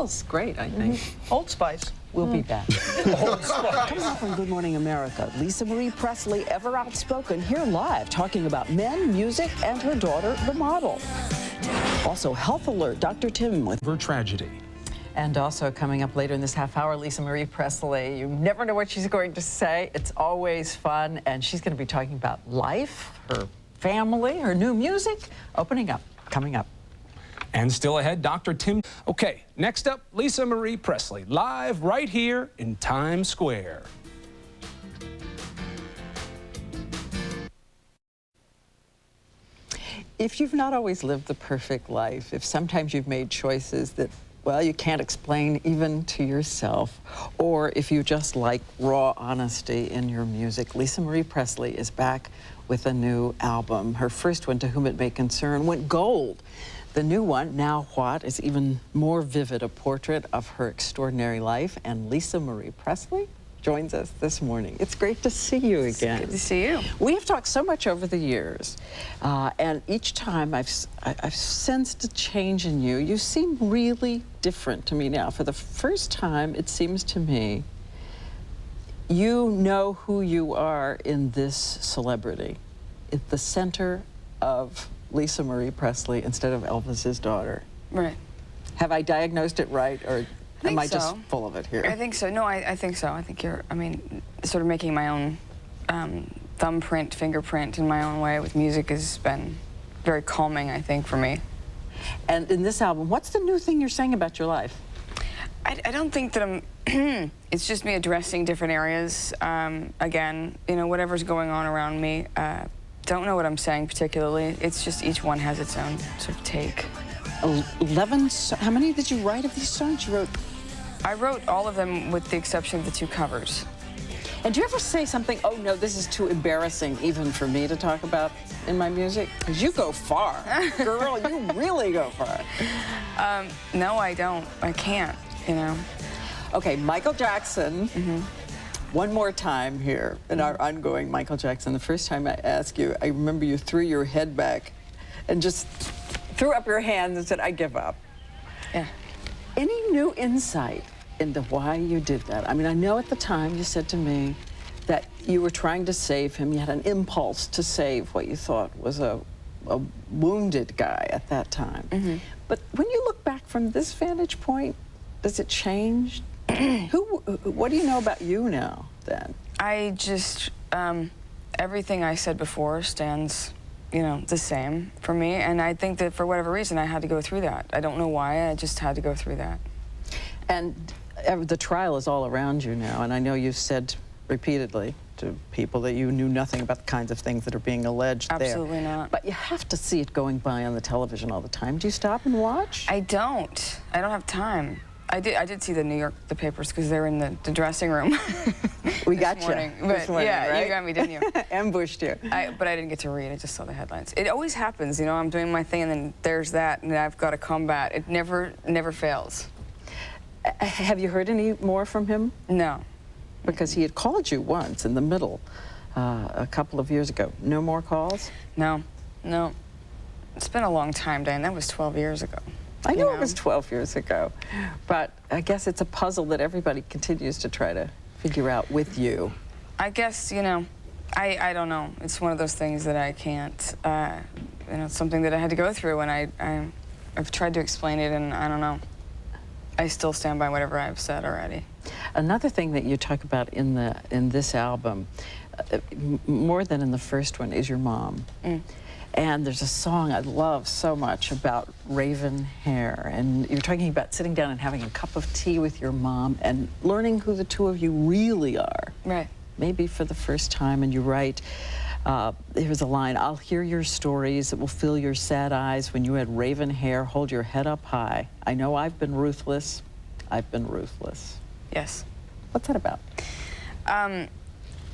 smells great, I think. Old Spice. We'll be back. Old Spice. Coming up on Good Morning America, Lisa Marie Presley, ever outspoken, here live, talking about men, music, and her daughter, the model. Also, Health Alert, Dr. Tim with Her tragedy. And also coming up later in this half hour, Lisa Marie Presley. You never know what she's going to say. It's always fun. And she's going to be talking about life, her family, her new music. Opening up, coming up. And still ahead, Dr. Tim. Okay, next up, Lisa Marie Presley, live right here in Times Square. If you've not always lived the perfect life, if sometimes you've made choices that, well, you can't explain even to yourself, or if you just like raw honesty in your music, Lisa Marie Presley is back with a new album. Her first one, To Whom It May Concern, went gold. The new one, Now What, is even more vivid, a portrait of her extraordinary life, and Lisa Marie Presley joins us this morning. It's great to see you again. It's good to see you. We have talked so much over the years, and each time I've sensed a change in you. You seem really different to me now. For the first time, it seems to me, you know who you are in this celebrity. It's the center of Lisa Marie Presley instead of Elvis's daughter. Right. Have I diagnosed it right, or am I just full of it here? I think so. No, I think so. I think you're, I mean, sort of making my own thumbprint, fingerprint in my own way with music has been very calming, I think, for me. And in this album, what's the new thing you're saying about your life? I don't think that I'm, it's just me addressing different areas. Again, you know, whatever's going on around me. Don't know what I'm saying particularly. It's just each one has its own sort of take. 11, how many did you write of these songs you wrote? I wrote all of them with the exception of the 2 covers. And do you ever say something, oh no, this is too embarrassing even for me to talk about in my music? Because you go far. Girl, you really go far. No, I don't. I can't, you know. Okay, Michael Jackson. One more time here in our ongoing Michael Jackson. The first time I asked you, I remember you threw your head back and just threw up your hands and said, I give up. Yeah. Any new insight into why you did that? I mean, I know at the time you said to me that you were trying to save him. You had an impulse to save what you thought was a wounded guy at that time. But when you look back from this vantage point, does it change? What do you know about you now, then? I just, everything I said before stands, you know, the same for me. And I think that for whatever reason, I had to go through that. I don't know why, I just had to go through that. And the trial is all around you now, and I know you've said repeatedly to people that you knew nothing about the kinds of things that are being alleged there. Absolutely not. But you have to see it going by on the television all the time. Do you stop and watch? I don't. I don't have time. I did see the papers because they're in the dressing room. We got you. But yeah, right? you got me, didn't you? Ambushed you. But I didn't get to read. I just saw the headlines. It always happens, you know. I'm doing my thing, and then there's that, and I've got to combat. It never fails. Have you heard any more from him? No. Because he had called you once in the middle a couple of years ago. No more calls? No. No. It's been a long time, Dan. That was 12 years ago. I know it was 12 years ago, but I guess it's a puzzle that everybody continues to try to figure out with you. I guess, you know, I don't know. It's one of those things that I can't, you know, it's something that I had to go through, and I've tried to explain it, and I don't know. I still stand by whatever I've said already. Another thing that you talk about in this album, more than in the first one, is your mom. And there's a song I love so much about raven hair. And you're talking about sitting down and having a cup of tea with your mom and learning who the two of you really are. Right. Maybe for the first time. And you write, here's a line, I'll hear your stories that will fill your sad eyes. When you had raven hair, hold your head up high. I know I've been ruthless. I've been ruthless. Yes. What's that about?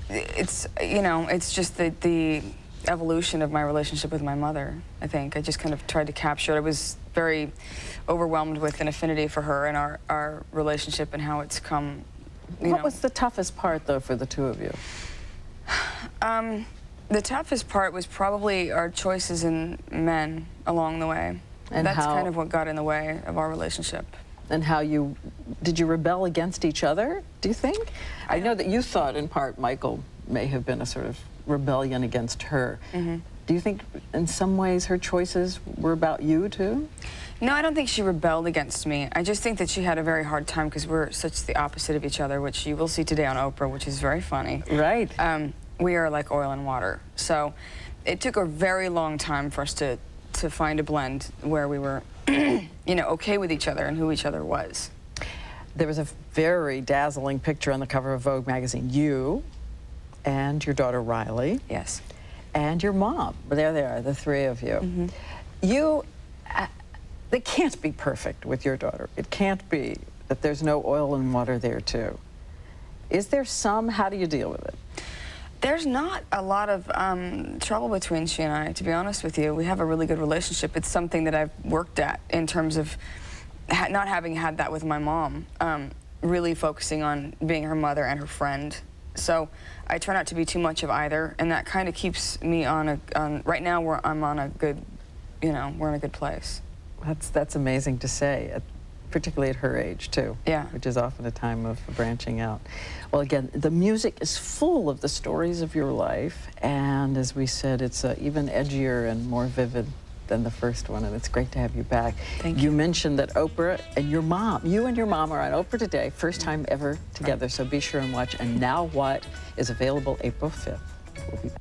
It's, you know, it's just the evolution of my relationship with my mother, I think. I just kind of tried to capture it. I was very overwhelmed with an affinity for her and our relationship and how it's come, you know. What was the toughest part, though, for the two of you? The toughest part was probably our choices in men along the way. And that's how? kind of what got in the way of our relationship. And how did you rebel against each other, do you think? I know that you thought in part Michael may have been a sort of rebellion against her. Do you think in some ways her choices were about you too? No, I don't think she rebelled against me. I just think that she had a very hard time because we're such the opposite of each other, which you will see today on Oprah, which is very funny. Right. We are like oil and water. So it took a very long time for us to find a blend where we were, okay with each other and who each other was. There was a very dazzling picture on the cover of Vogue magazine. You and your daughter Riley. Yes. And your mom. There they are, the three of you. They can't be perfect with your daughter. It can't be that there's no oil and water there too. Is there some? How do you deal with it? There's not a lot of trouble between she and I, to be honest with you. We have a really good relationship. It's something that I've worked at in terms of not having had that with my mom, really focusing on being her mother and her friend. So I try not to be too much of either, and that kind of keeps me right now I'm on a good, we're in a good place. That's amazing to say, particularly at her age too. Yeah. Which is often a time of branching out. Well, again, the music is full of the stories of your life, and as we said, it's even edgier and more vivid than the first one, and it's great to have you back. Thank you. You mentioned that Oprah and your mom, you and your mom are on Oprah Today, first time ever together, so be sure and watch. And Now What is available April 5th. We'll be back.